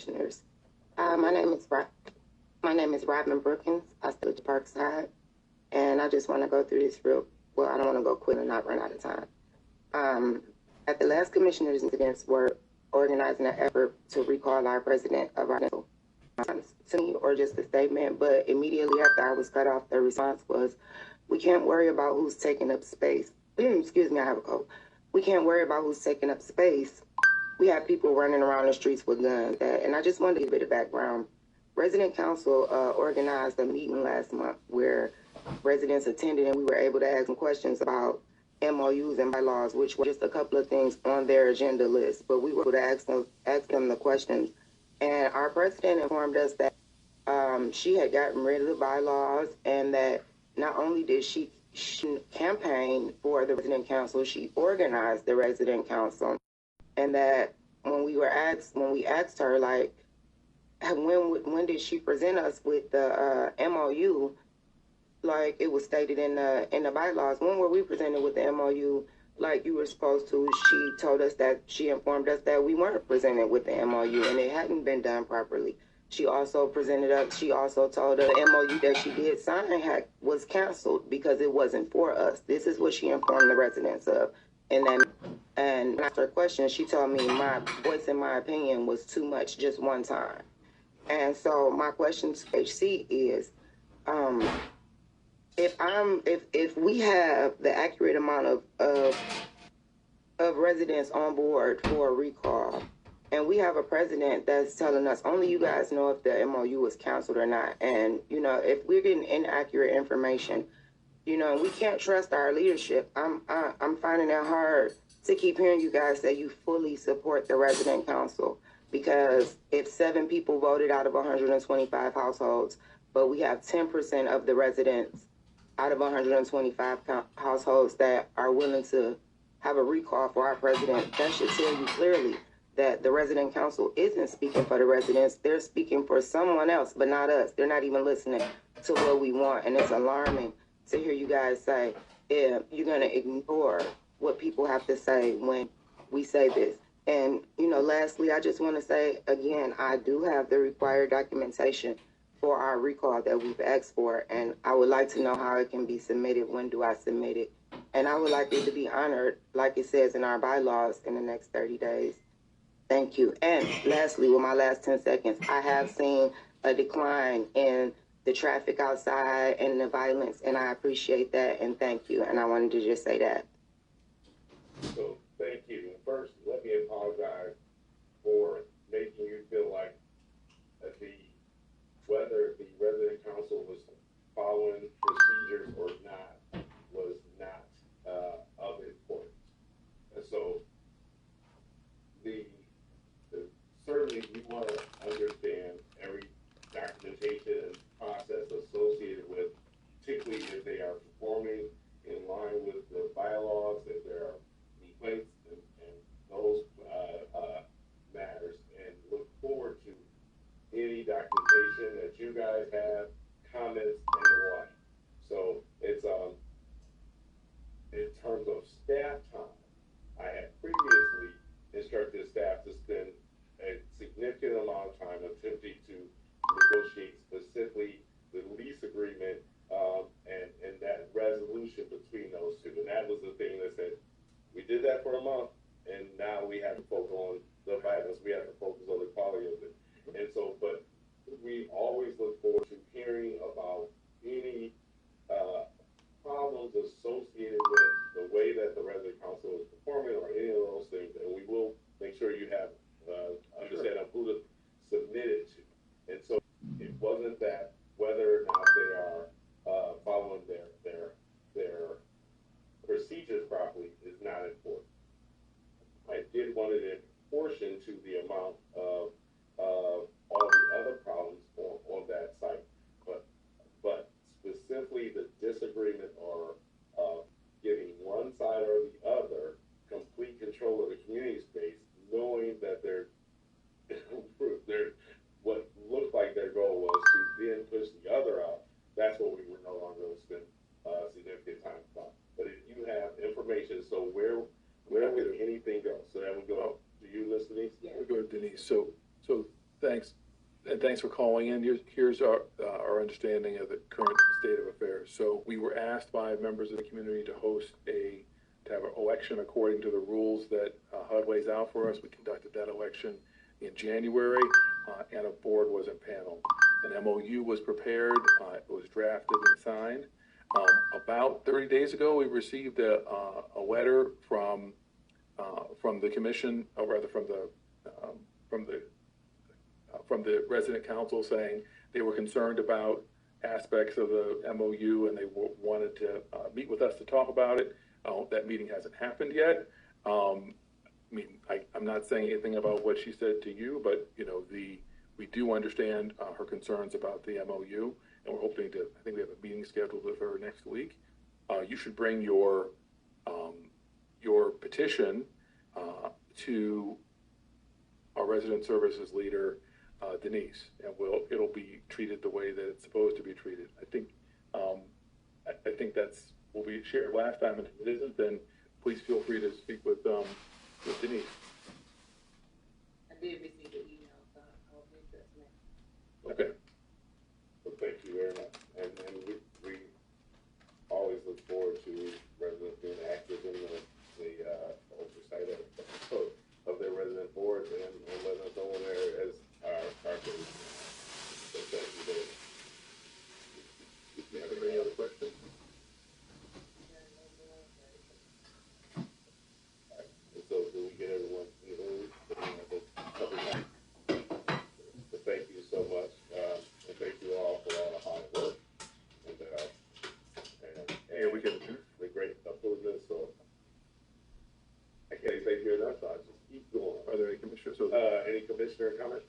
Commissioners. My name is Robin Brookins. I still at Parkside, and I just want to go through this well, I don't want to go quick and not run out of time. At the last Commissioners' incidents, we're organizing an effort to recall our president of our to me, or just a statement, but immediately after I was cut off, the response was, we can't worry about who's taking up space. Excuse me, I have a cold. We can't worry about who's taking up space. We have people running around the streets with guns. And I just wanted to give a bit of background. Resident Council organized a meeting last month where residents attended, and we were able to ask them questions about MOUs and bylaws, which were just a couple of things on their agenda list. But we were able to ask them the questions. And our president informed us that she had gotten rid of the bylaws, and that not only did she campaign for the resident council, she organized the resident council. And that when we asked her, like, when did she present us with the MOU, like it was stated in the bylaws, when were we presented with the MOU like you were supposed to? She informed us that we weren't presented with the MOU and it hadn't been done properly. She also told us the MOU that she did sign was canceled because it wasn't for us. This is what she informed the residents of. And after a question, she told me my voice and my opinion was too much just one time. And so my question to HC is, if we have the accurate amount of residents on board for a recall, and we have a president that's telling us only you guys know if the MOU was canceled or not, and if we're getting inaccurate information, we can't trust our leadership. I'm finding it hard to keep hearing you guys say you fully support the resident council, because if 7 people voted out of 125 households, but we have 10% of the residents out of 125 households that are willing to have a recall for our president, that should tell you clearly that the resident council isn't speaking for the residents. They're speaking for someone else, but not us. They're not even listening to what we want. And it's alarming to hear you guys say, yeah, you're going to ignore what people have to say when we say this. And, lastly, I just want to say, again, I do have the required documentation for our recall that we've asked for, and I would like to know how it can be submitted. When do I submit it? And I would like it to be honored, like it says in our bylaws, in the next 30 days. Thank you. And lastly, with my last 10 seconds, I have seen a decline in the traffic outside and the violence, and I appreciate that, and thank you. And I wanted to just say that. So, thank you. First, let me apologize for making you feel like whether the resident council was following procedures or not was not of importance. And so, certainly we want to understand every documentation and process associated with, particularly if they are performing in line with the bylaws, if there are complaints and those matters, and look forward to any documentation that you guys have, comments, and the like. So it's in terms of staff time, I had previously instructed staff to spend a significant amount of time attempting to negotiate specifically the lease agreement and that resolution between those two. And that was the thing that said, we did that for a month, and now we have to focus on the violence. We have to focus on the quality of it. And so, but we always look forward to hearing about any problems associated with the way that the resident council is performing or any of those things. And we will make sure you have understand who to submit it to. And so it wasn't that whether or not they are following their procedures properly is not important. I did want it in proportion to the amount of all the other problems on that site, but specifically the disagreement or giving one side or the other complete control of the community space, knowing that they're what looked like their goal was to then push the other out. That's what we were no longer going to spend significant time on. But if you have information, so where would anything go? So that would go to you, Ms. Denise? Yeah. We'll go to Denise. So Thanks. And thanks for calling in. Here's our understanding of the current state of affairs. So we were asked by members of the community to have an election according to the rules that HUD lays out for us. We conducted that election in January, and a board was impaneled. An MOU was prepared, it was drafted and signed. About 30 days ago, we received a letter from the commission, or rather from the resident council, saying they were concerned about aspects of the MOU and they wanted to meet with us to talk about it. That meeting hasn't happened yet. I'm not saying anything about what she said to you, but we do understand her concerns about the MOU, and we're hoping to. I think we have a meeting scheduled with her next week. You should bring your petition to our resident services leader, Denise, and it'll be treated the way that it's supposed to be treated. I think that's what we shared last time, and if it isn't, then please feel free to speak with Denise. I did receive the email, so I'll read this next. Okay. Well, thank you very much, and we always look forward to residents being active in the oversight of their resident boards and letting us know when there is our citizens. So thank you very much. Do you have any other questions? So do we get everyone in the room? So thank you so much, and thank you all for all the hard work and we can the great improvements. So I can't say here enough, so I'll just keep going. Are there any commissioners? Any commissioner comments?